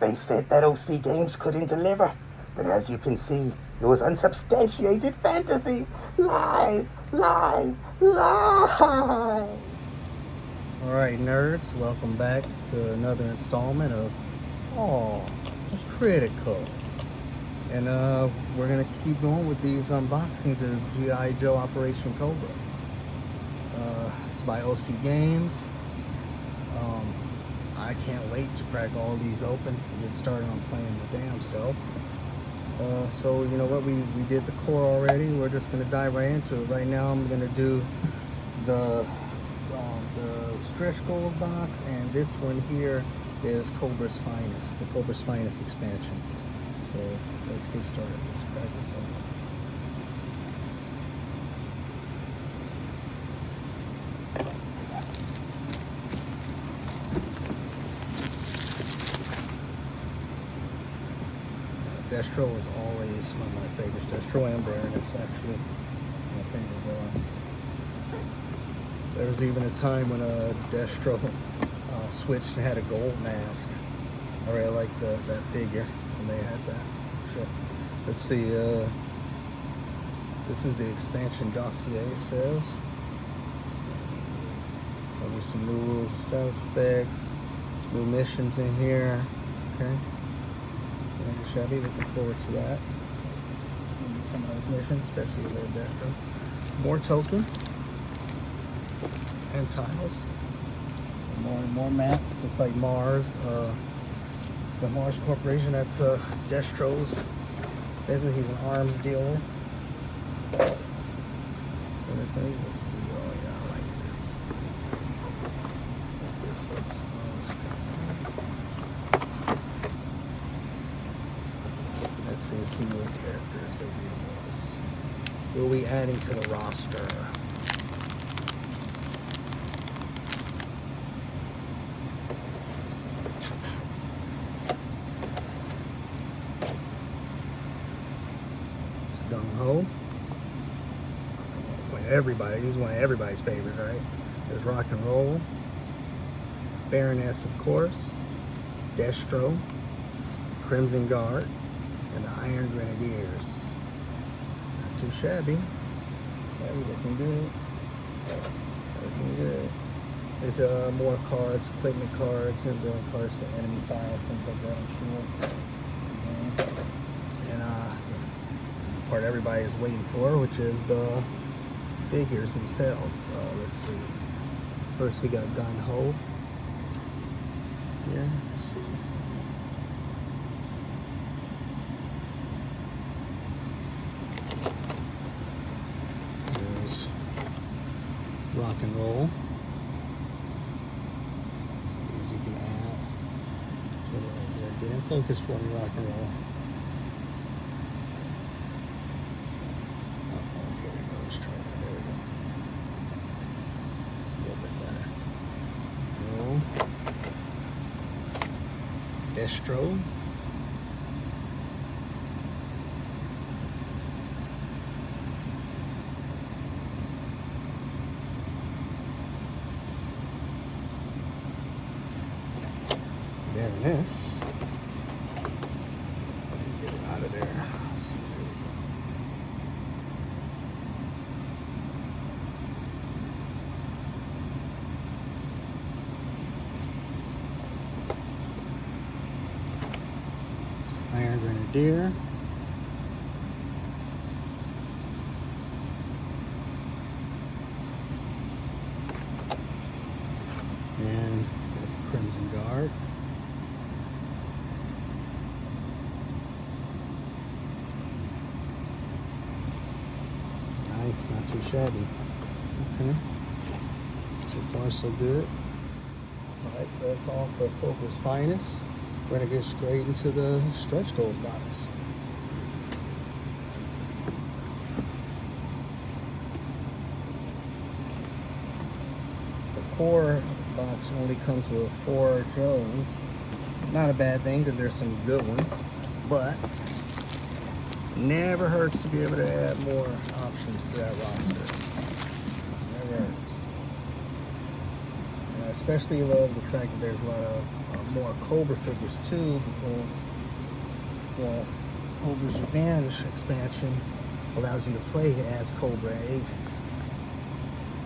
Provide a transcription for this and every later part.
They said that OC Games couldn't deliver, but as you can see, it was unsubstantiated fantasy. Lies, lies, lies. Alright, nerds, welcome back to another installment of Critical. And we're going to keep going with these unboxings of G.I. Joe Operation Cobra. It's by OC Games. I can't wait to crack all these open and get started on playing the damn self. So you know what, we did the core already. We're just going to dive right into it. Right now I'm going to do the stretch goals box, and this one here is Cobra's Finest, the Cobra's Finest expansion. So let's get started. Let's crack this open. Destro is always one of my favorites. Destro and Baroness, actually, my favorite villains. There was even a time when Destro switched and had a gold mask. I really liked that figure when they had that. Sure. Let's see. This is the expansion dossier, it says. There's some new rules and status effects, new missions in here. Okay. Shabby, looking forward to that. Maybe some of those missions, especially with Destro. More tokens and tiles. More maps. Looks like Mars. The Mars Corporation. That's Destro's. Basically, he's an arms dealer. So let's see. Oh yeah, I like this. Let's see what characters they give us. Who are we adding to the roster? It's Gung Ho. He's one of everybody's favorites, right? There's Rock and Roll, Baroness, of course, Destro, Crimson Guard, and the Iron Grenadiers. Not too shabby. Looking good. Looking good. There's more cards, equipment cards, and building cards to enemy files, things like that, I'm sure. And the part everybody's waiting for, which is the figures themselves. Let's see. First we got Gung Ho. Here, let's see. Rock and Roll. These you can add. Get in focus for me, Rock and Roll. Oh, here we go. Let's try that. There we go. A little bit better. Roll. Destro. Baroness. Get it out of there. Let's see, there we go. Iron Grenadier. And the Crimson Guard. Nice, not too shabby. Okay. So far, so good. Alright, so that's all for Cobra's Finest. We're going to get straight into the stretch goals box. The core box only comes with 4 Joes. Not a bad thing because there's some good ones, but never hurts to be able to add more options to that roster. Never hurts. And I especially love the fact that there's a lot of more Cobra figures too, because the Cobra's Revenge expansion allows you to play as Cobra agents.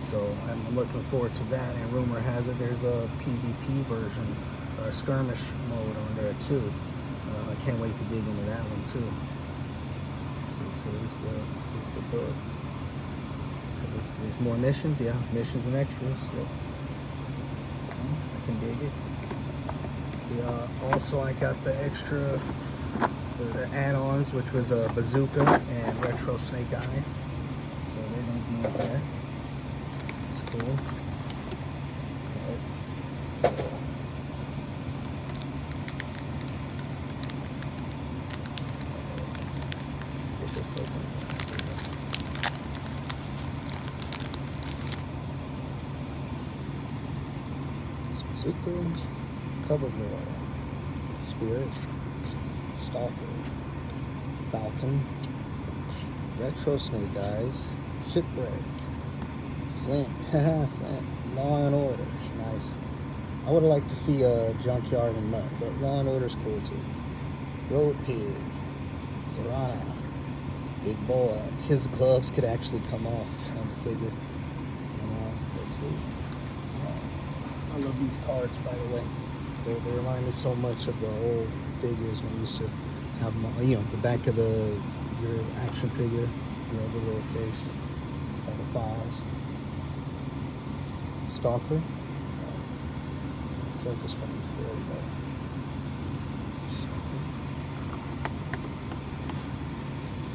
So I'm looking forward to that, and rumor has it there's a PvP version, or skirmish mode on there too. I can't wait to dig into that one too. So there's the book. There's more missions, yeah, missions and extras. Yep. I can dig it. See, also I got the extra, the add-ons, which was a bazooka and retro snake eyes. So they're gonna be in there. It's cool. Cards. Get this open. Bazooka, Cover Girl, Spirit, Stalker, Falcon, Retro Snake Eyes, Shipwreck, Flint, Flint, Law and Order, nice. I would have liked to see a Junkyard and Nut, but Law and Order's cool too. Road Pig, Zorana, Big Boy. His gloves could actually come off on the figure. Let's see. I love these cards, by the way. They remind me so much of the old figures when we used to have them, the back of your action figure, the little case, the files. Stalker. Focus from me. There we go.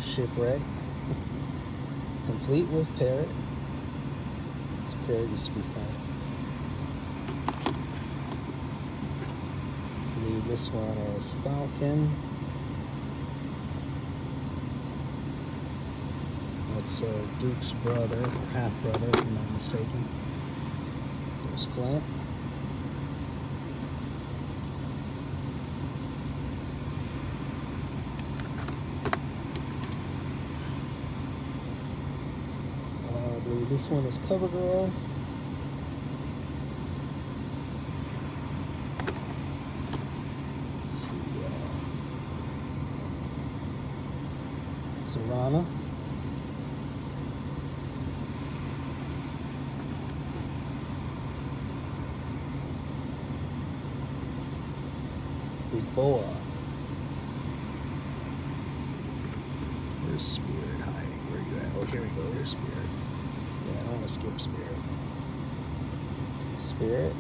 Shipwreck. Complete with Parrot. This Parrot used to be fun. This one is Falcon. That's Duke's brother, or half brother, if I'm not mistaken. There's Flint. I believe this one is Cover Girl. Zorana. Big Boa. Where's Spirit hiding? Where are you at? Oh, here we go. Here's Spirit. Yeah, I don't want to skip Spirit. Spirit.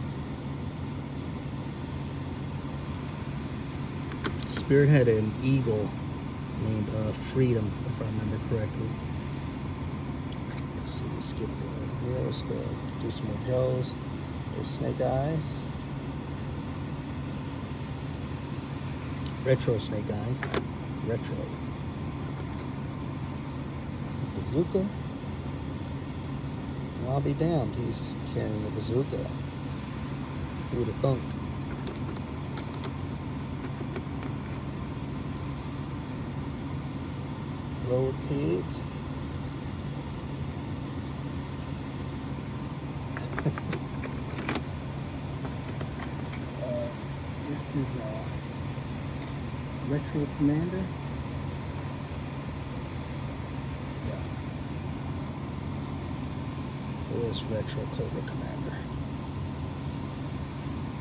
Spirit had an eagle named Freedom, if I remember correctly. Let's see, let's skip here. Let's go do some more Joes. There's Snake Eyes. Retro Snake Eyes. Retro. Bazooka. And I'll be damned, he's carrying a bazooka. Who would have thunk? Road Pig. This is Retro Commander. Yeah. This Retro Cobra Commander.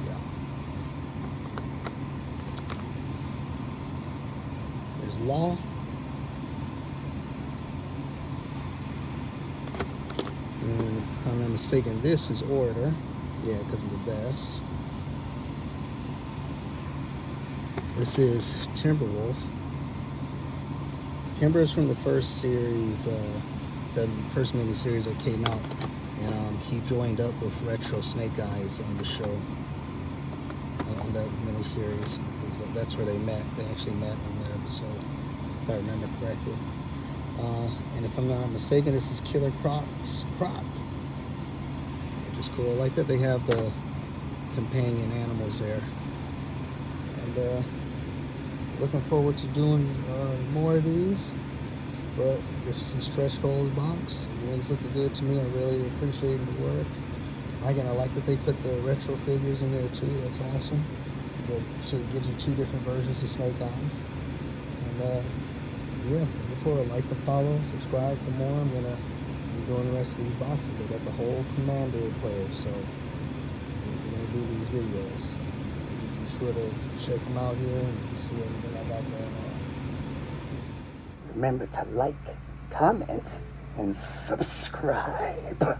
Yeah. There's Law. And if I'm not mistaken, this is Order. Yeah, because of the vest. This is Timberwolf. Timber is from the first series, the first mini-series that came out. And he joined up with Retro Snake Eyes on the show. On that mini-series. That's where they met. They actually met on that episode, if I remember correctly. And if I'm not mistaken, this is Killer Croc's Croc, which is cool. I like that they have the companion animals there. And looking forward to doing more of these. But this is a stretch goals box. Everything's looking good to me. I really appreciate the work. Again, I like that they put the retro figures in there too. That's awesome. So it gives you two different versions of Snake Eyes. And yeah, look for a like and follow, subscribe for more. I'm gonna be doing the rest of these boxes. I got the whole Commander pledge, so we're gonna do these videos. Be sure to check them out here and see everything I got going on. Remember to like, comment, and subscribe.